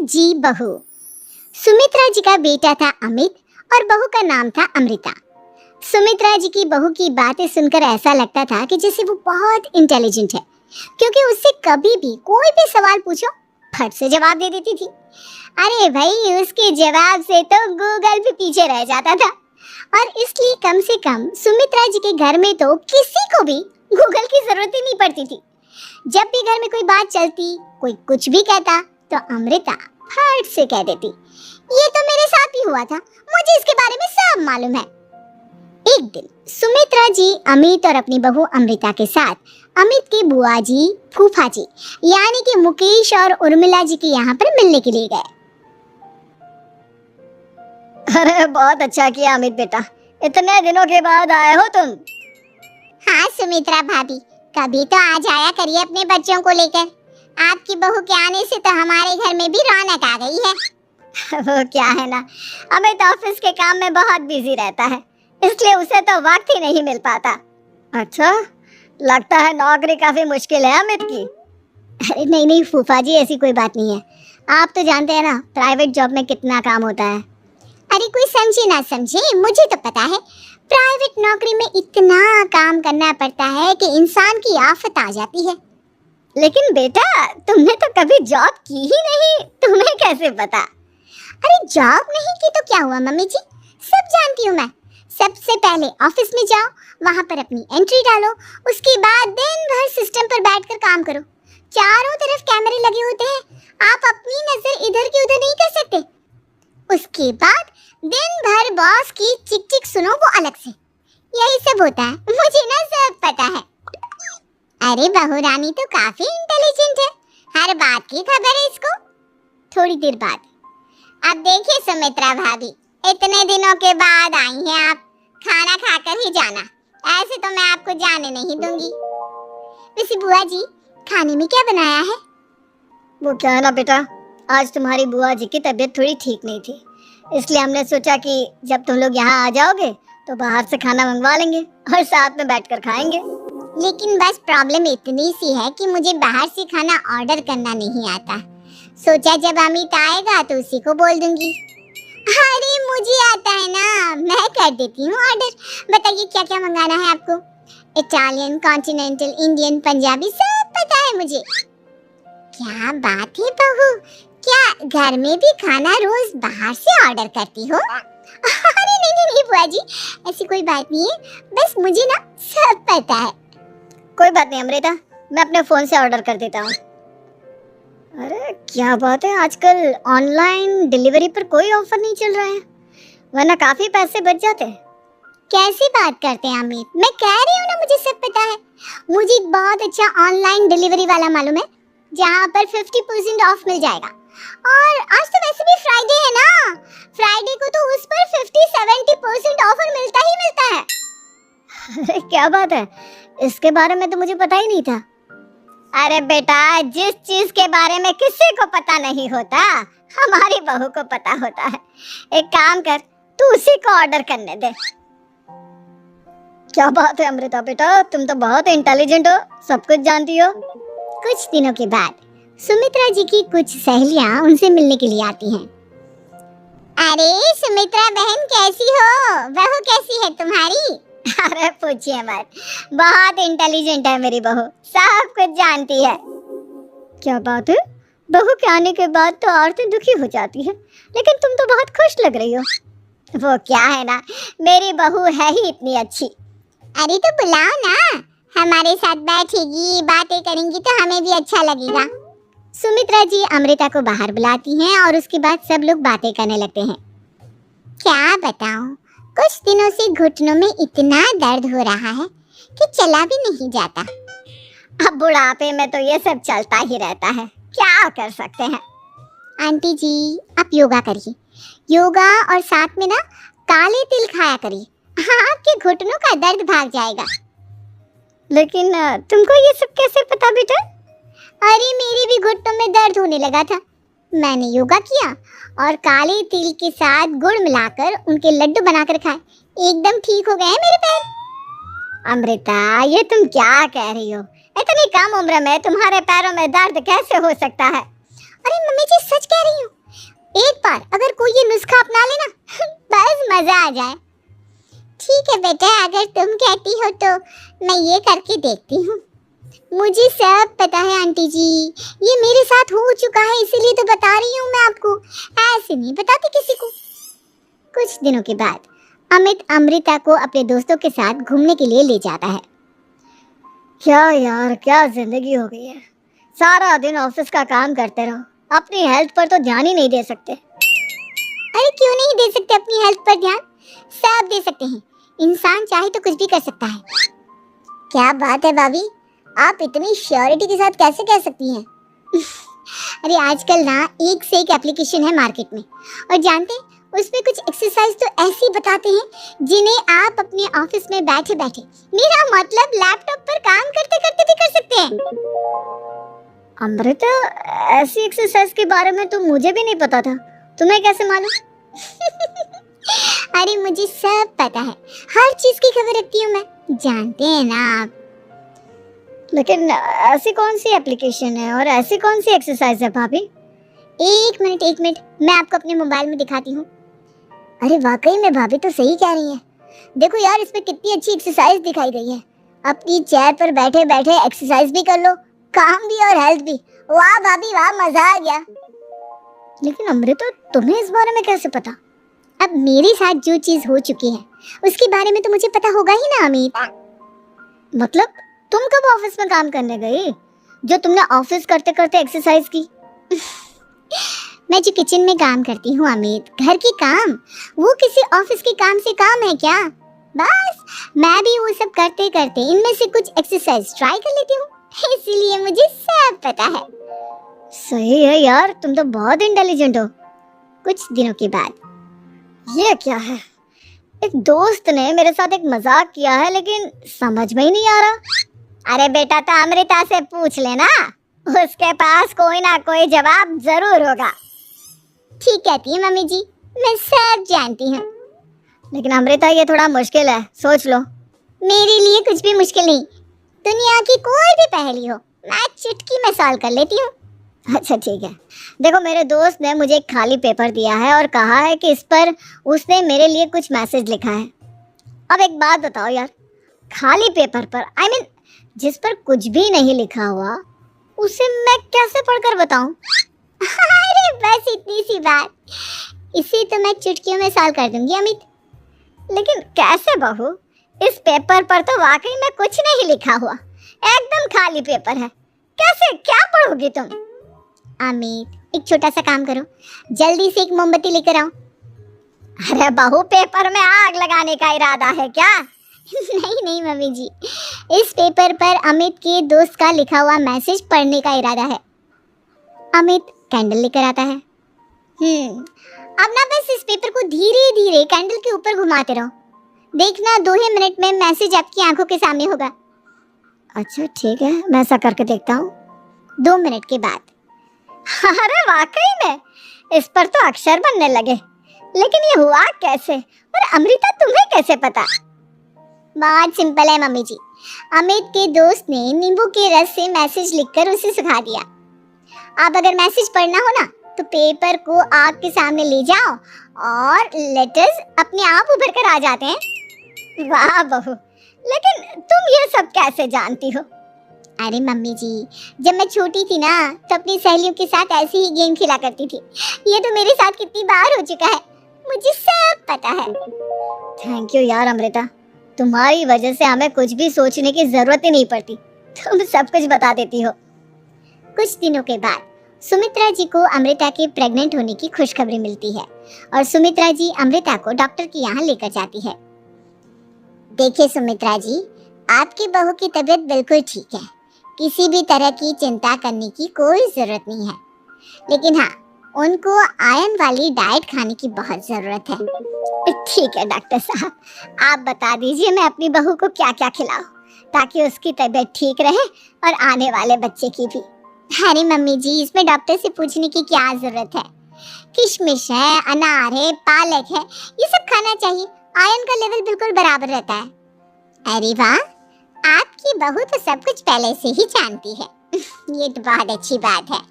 जी बहू। सुमित्रा जी का बेटा था अमित और बहू का नाम था अमृता। सुमित्रा जी की बहू की बातें सुनकर ऐसा लगता था कि जैसे वो बहुत इंटेलिजेंट है, क्योंकि उससे कभी भी कोई भी सवाल पूछो फट से जवाब दे देती थी। अरे भाई, उसके जवाब से तो गूगल भी पीछे रह जाता था। और इसलिए कम से कम सुमित्रा जी के घर में तो किसी को भी गूगल की जरूरत ही नहीं पड़ती थी। जब भी घर में कोई बात चलती, कोई कुछ भी कहता, तो अमृता फट से कह देती, ये तो मेरे साथ भी हुआ था, मुझे इसके बारे में सब मालूम है। एक दिन सुमित्रा जी अमित और अपनी बहू अमृता के साथ अमित की बुआ जी, फूफा जी यानी कि मुकेश और उर्मिला जी के यहाँ पर मिलने के लिए गए। अरे बहुत अच्छा किया अमित बेटा, इतने दिनों के बाद आए हो तुम। हाँ सुमित्रा भाभी, कभी तो आ जाया करिए अपने बच्चों को लेकर। आपकी बहू के आने से तो हमारे घर में भी रौनक आ गई है। वो क्या है ना, अमित ऑफिस के काम में बहुत बिजी रहता है, इसलिए उसे तो वक्त ही नहीं मिल पाता। अच्छा, लगता है नौकरी काफी मुश्किल है अमित की। अरे नहीं नहीं फूफा जी, ऐसी कोई बात नहीं है। आप तो जानते हैं ना प्राइवेट जॉब में कितना काम होता है। अरे कोई समझे ना समझे, मुझे तो पता है प्राइवेट नौकरी में इतना काम करना पड़ता है कि इंसान की आफत आ जाती है। लेकिन बेटा, तुमने तो कभी जॉब की ही नहीं, तुम्हें कैसे पता? अरे जॉब नहीं की तो क्या हुआ मम्मी जी, सब जानती हूँ मैं। सबसे पहले ऑफिस में जाओ, वहाँ पर अपनी एंट्री डालो, उसके बाद दिन भर सिस्टम पर बैठकर काम करो। चारों तरफ कैमरे लगे होते हैं, आप अपनी नजर इधर की उधर नहीं कर सकते। उसके बाद दिन भर बॉस की चिक चिक सुनो, वो अलग से। यही सब होता है, मुझे ना सब पता है। अरे बहू रानी तो काफी इंटेलिजेंट है, हर बात की खबर है इसको। थोड़ी देर बाद, अब देखिए सुमित्रा भाभी, इतने दिनों के बाद आई हैं आप, खाना खाकर ही जाना, ऐसे तो मैं आपको जाने नहीं दूंगी। वैसे बुआ जी, खाने में क्या बनाया है? वो क्या है ना बेटा, आज तुम्हारी बुआ जी की तबीयत थोड़ी ठीक नहीं थी, इसलिए हमने सोचा कि जब तुम लोग यहाँ आ जाओगे तो बाहर से खाना मंगवा लेंगे और साथ में बैठकर खाएंगे। लेकिन बस प्रॉब्लम इतनी सी है कि मुझे बाहर से खाना ऑर्डर करना नहीं आता। सोचा जब अमित आएगा तो उसी को बोल दूंगी। अरे मुझे आता है ना, मैं कर देती हूँ ऑर्डर। बताइए क्या क्या मंगाना है आपको? इटालियन, कॉन्टिनेंटल, इंडियन, पंजाबी, सब पता है मुझे। क्या बात है बहू, क्या घर में भी खाना रोज बाहर से ऑर्डर करती हो? अरे नहीं बुआ जी, ऐसी कोई बात नहीं है, बस मुझे ना सब पता है। कोई बात नहीं अमृता, मैं अपने फोन से ऑर्डर कर देता हूँ। अरे क्या बात है, आजकल ऑनलाइन डिलीवरी पर कोई ऑफर नहीं चल रहा है, वरना काफी पैसे बच जाते हैं। कैसी बात करते हैं अमित, मैं कह रही हूँ ना मुझे सब पता है। मुझे एक बहुत अच्छा ऑनलाइन डिलीवरी वाला मालूम है, जहाँ पर 50% ऑफ मिल जाएगा। और आज तो वैसे भी फ्राइडे है ना, फ्राइडे को तो उस पर 50-70% ऑफर मिलता ही मिलता है। अरे क्या बात है, इसके बारे में तो मुझे पता ही नहीं था। अरे बेटा, जिस चीज के बारे में किसी को पता नहीं होता, हमारी बहू को पता होता है। एक काम कर, तू उसी को ऑर्डर करने दे। क्या बात है अमृता बेटा, तुम तो बहुत इंटेलिजेंट हो, सब कुछ जानती हो। कुछ दिनों के बाद सुमित्रा जी की कुछ सहेलियां उनसे मिलने के लिए आती हैं। अरे सुमित्रा बहन कैसी हो, बहू कैसी है तुम्हारी? अरे पूछिए मत, बहुत इंटेलिजेंट है मेरी बहू, सब कुछ जानती है। क्या बात है, बहू के आने के बाद तो औरतें दुखी हो जाती है, लेकिन तुम तो बहुत खुश लग रही हो। वो क्या है ना, मेरी बहू है ही इतनी अच्छी। अरे तो बुलाओ ना, हमारे साथ बैठेगी, बातें करेंगी तो हमें भी अच्छा लगेगा। सुमित्रा जी अमृता को बाहर बुलाती हैं और उसके बाद सब लोग बातें करने लगते हैं। क्या बताऊं, कुछ दिनों से घुटनों में इतना दर्द हो रहा है कि चला भी नहीं जाता। अब बुढ़ापे में तो ये सब चलता ही रहता है, क्या कर सकते हैं। आंटी जी, आप योगा करिए, योगा और साथ में ना काले तिल खाया करिए, आपके घुटनों का दर्द भाग जाएगा। लेकिन तुमको ये सब कैसे पता बेटा? अरे मेरे भी घुटनों में दर्द होने लगा था, मैंने योगा किया और काले तिल के साथ गुड़ मिलाकर उनके लड्डू बनाकर खाए, एकदम ठीक हो गए मेरे पैर। अमृता, ये तुम क्या कह रही हो? इतनी कम उम्र में तुम्हारे पैरों में दर्द कैसे हो सकता है? अरे मम्मी जी, सच कह रही हूँ। आ जाए। ठीक है बेटा, अगर तुम कहती हो तो मैं ये करके देखती हूँ। मुझे सब पता है आंटी जी, ये मेरे साथ हो चुका है, इसीलिए तो बता रही हूँ मैं आपको, ऐसे नहीं बताती किसी को। कुछ दिनों के बाद अमित अमृता को अपने दोस्तों के साथ घूमने के लिए ले जाता है। क्या यार, क्या जिंदगी हो गई है। सारा दिन ऑफिस का काम करते रहो, अपनी हेल्थ पर तो ध्यान ही नहीं दे सकते। अरे क्यों नहीं दे सकते अपनी हेल्थ पर ध्यान? सब दे सकते हैं, इंसान चाहे तो कुछ भी कर सकता है। क्या बात है भाभी, आप इतनी श्योरिटी के साथ कैसे कह सकती हैं? अरे आजकल ना एक से एक एप्लीकेशन है मार्केट में, और जानते हैं उसमें कुछ एक्सरसाइज तो ऐसी बताते हैं जिन्हें आप अपने ऑफिस में बैठे बैठे, मेरा मतलब लैपटॉप पर काम करते करते भी कर सकते हैं। अमृता, ऐसी एक्सरसाइज के बारे में तो मुझे भी नहीं पता था, तुम्हें कैसे मालूम? अरे मुझे सब पता है, हर चीज की खबर रखती हूँ मैं, जानते हैं ना आप। लेकिन ऐसी कौन सी एप्लीकेशन है और ऐसी कौन सी एक्सरसाइज है भाभी? एक मिनट, मैं आपको अपने मोबाइल में दिखाती हूँ। अरे वाकई में भाभी तो सही कह रही हैं। देखो यार, इसमें कितनी अच्छी एक्सरसाइज दिखाई गई है। अपनी चेयर पर बैठे बैठे एक्सरसाइज भी कर लो, काम भी और हेल्थ भी। वाह भाभी वाह, मजा आ गया। लेकिन अमृता, तुम्हें इस बारे में कैसे पता? अब मेरे साथ जो चीज हो चुकी है उसके बारे में तो मुझे पता होगा ही ना अमित। मतलब तुम कब ऑफिस में काम करने गई जो तुमने ऑफिस करते करते एक्सरसाइज की? मैं जो किचन में काम करती हूँ अमित, घर के काम, वो किसी ऑफिस के काम से काम है क्या? बस मैं भी वो सब करते करते इनमें से कुछ एक्सरसाइज ट्राई कर लेती हूँ, इसीलिए मुझे सब पता है। सही है यार, तुम तो बहुत इंटेलिजेंट हो। कुछ दिनों के बाद, ये क्या है? एक दोस्त ने मेरे साथ एक मजाक किया है, लेकिन समझ में ही नहीं आ रहा। अरे बेटा, तो अमृता से पूछ लेना, उसके पास कोई ना कोई जवाब जरूर होगा। ठीक कहती है मम्मी जी, मैं सब जानती हूँ। लेकिन अमृता, ये थोड़ा मुश्किल है, सोच लो। मेरे लिए कुछ भी मुश्किल नहीं, दुनिया की कोई भी पहेली हो मैं चुटकी में सॉल्व कर लेती हूँ। अच्छा ठीक है, देखो मेरे दोस्त ने मुझे एक खाली पेपर दिया है और कहा है कि इस पर उसने मेरे लिए कुछ मैसेज लिखा है। अब एक बात बताओ यार, खाली पेपर पर, I mean, जिस पर कुछ भी नहीं लिखा हुआ, उसे मैं कैसे पढ़कर बताऊं? अरे बस इतनी सी बात, इसे तो मैं चुटकियों में सॉल्व कर दूंगी अमित। लेकिन कैसे बहू? इस पेपर पर तो वाकई में कुछ नहीं लिखा हुआ, एकदम खाली पेपर है, कैसे, क्या पढ़ोगी तुम? अमित, एक छोटा सा काम करो, जल्दी से एक मोमबत्ती लेकर आओ। अरे बहू, पेपर में आग लगाने का इरादा है क्या? नहीं मम्मी जी, इस पेपर पर अमित के दोस्त का लिखा हुआ मैसेज पढ़ने का इरादा है। अमित कैंडल लेकर आता है। अब ना बस इस पेपर को धीरे धीरे कैंडल के ऊपर घुमाते रहो, देखना 2 ही मिनट में मैसेज आपकी आंखों के सामने होगा। अच्छा ठीक है, मैं ऐसा करके देखता हूँ। 2 मिनट के बाद, अरे वाकई में इस पर तो अक्षर बनने लगे, लेकिन ये हुआ कैसे? और अमृता, तुम्हें कैसे पता? बहुत सिंपल है मम्मी जी, अमित के दोस्त ने नींबू के रस से मैसेज लिखकर उसे सिखा दिया। अब अगर मैसेज पढ़ना हो ना तो पेपर को आग के सामने ले जाओ और लेटर्स अपने आप उभर कर आ जाते हैं। वाह बहू, लेकिन तुम ये सब कैसे जानती हो? अरे मम्मी जी, जब मैं छोटी थी ना तो अपनी सहेलियों के साथ ऐसे ही गेम खेला करती थी। ये तो मेरे साथ कितनी बार हो चुका है, मुझे सब पता है। थैंक यू यार अमृता, तुम्हारी वजह से हमें कुछ भी सोचने की जरूरत ही नहीं पड़ती, तुम सब कुछ बता देती हो। कुछ दिनों के बाद सुमित्रा जी को अमृता के प्रेग्नेंट होने की खुशखबरी मिलती है और सुमित्रा जी अमृता को डॉक्टर के यहाँ लेकर जाती है। देखिए सुमित्रा जी, आपकी बहू की तबीयत बिल्कुल ठीक है, किसी भी तरह की चिंता करने की कोई जरूरत नहीं है, लेकिन हाँ, उनको आयरन वाली डाइट खाने की बहुत जरूरत है। ठीक है डॉक्टर साहब, आप बता दीजिए मैं अपनी बहू को क्या क्या खिलाऊं ताकि उसकी तबीयत ठीक रहे और आने वाले बच्चे की भी। अरे मम्मी जी, इसमें डॉक्टर से पूछने की क्या जरूरत है, किशमिश है, अनार है, पालक है, ये सब खाना चाहिए, आयरन का लेवल बिल्कुल बराबर रहता है। अरे वाह, आपकी बहू तो सब कुछ पहले से ही जानती है। ये तो बहुत अच्छी बात है।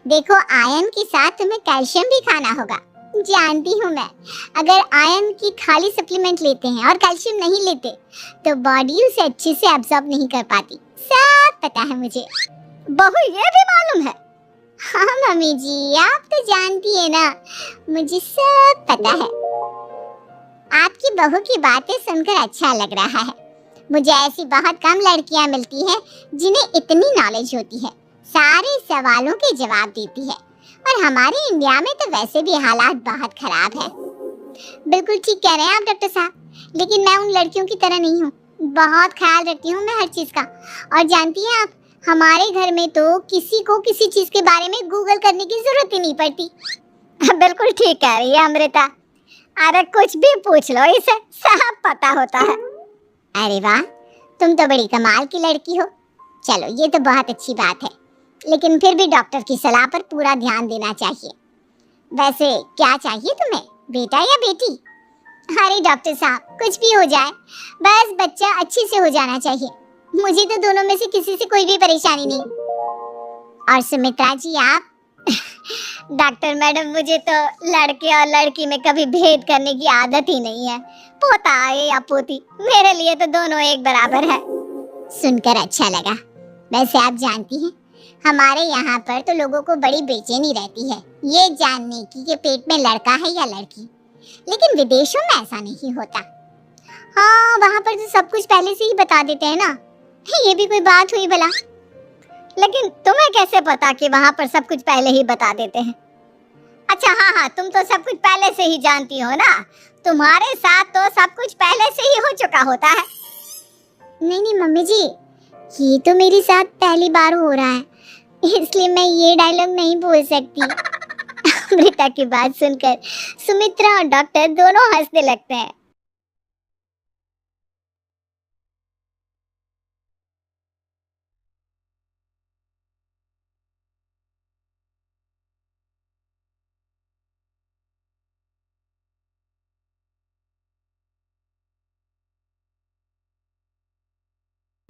देखो, आयरन के साथ तुम्हें कैल्शियम भी खाना होगा, जानती हूँ मैं, अगर आयरन की खाली सप्लीमेंट लेते हैं और कैल्शियम नहीं लेते तो बॉडी उसे अच्छे से एब्जॉर्ब नहीं कर पाती। सब पता है मुझे। बहू ये भी मालूम है? हाँ मम्मी जी, आप तो जानती है ना, मुझे सब पता है। आपकी बहू की बातें सुनकर अच्छा लग रहा है। मुझे ऐसी बहुत कम लड़कियां मिलती हैं जिन्हें इतनी नॉलेज होती है, सारे सवालों के जवाब देती है। और हमारे इंडिया में तो वैसे भी हालात बहुत खराब है। बिल्कुल ठीक कह रहे हैं आप डॉक्टर साहब, लेकिन मैं उन लड़कियों की तरह नहीं हूँ। बहुत ख्याल रखती हूँ मैं हर चीज का। और जानती हैं आप, हमारे घर में तो किसी को किसी चीज के बारे में गूगल करने की जरूरत ही नहीं पड़ती। बिल्कुल ठीक कह रही है अमृता। अरे कुछ भी पूछ लो, इसे सब पता होता है। अरे वाह, तुम तो बड़ी कमाल की लड़की हो। चलो ये तो बहुत अच्छी बात है, लेकिन फिर भी डॉक्टर की सलाह पर पूरा ध्यान देना चाहिए। वैसे क्या चाहिए तुम्हें, बेटा या बेटी? अरे डॉक्टर साहब, कुछ भी हो जाए, बस बच्चा अच्छे से हो जाना चाहिए। मुझे तो दोनों में से किसी से कोई भी परेशानी नहीं। और सुमित्रा जी आप? डॉक्टर मैडम, मुझे तो लड़के और लड़की में कभी भेद करने की आदत ही नहीं है। पोता आए या पोती, मेरे लिए तो दोनों एक बराबर है। सुनकर अच्छा लगा। वैसे आप जानती हैं, हमारे यहाँ पर तो लोगों को बड़ी बेचैनी रहती है ये जानने की कि पेट में लड़का है या लड़की। लेकिन विदेशों में ऐसा नहीं होता। हाँ, वहाँ पर तो सब कुछ पहले से ही बता देते हैं ना। ये भी कोई बात हुई भला? लेकिन तुम्हें कैसे पता कि वहाँ पर सब कुछ पहले ही बता देते हैं? अच्छा हाँ, तुम तो सब कुछ पहले से ही जानती हो ना। तुम्हारे साथ तो सब कुछ पहले से ही हो चुका होता है। नहीं मम्मी जी, ये तो मेरे साथ पहली बार हो रहा है, इसलिए मैं ये डायलॉग नहीं बोल सकती। अमृता की बात सुनकर सुमित्रा और डॉक्टर दोनों हंसने लगते हैं।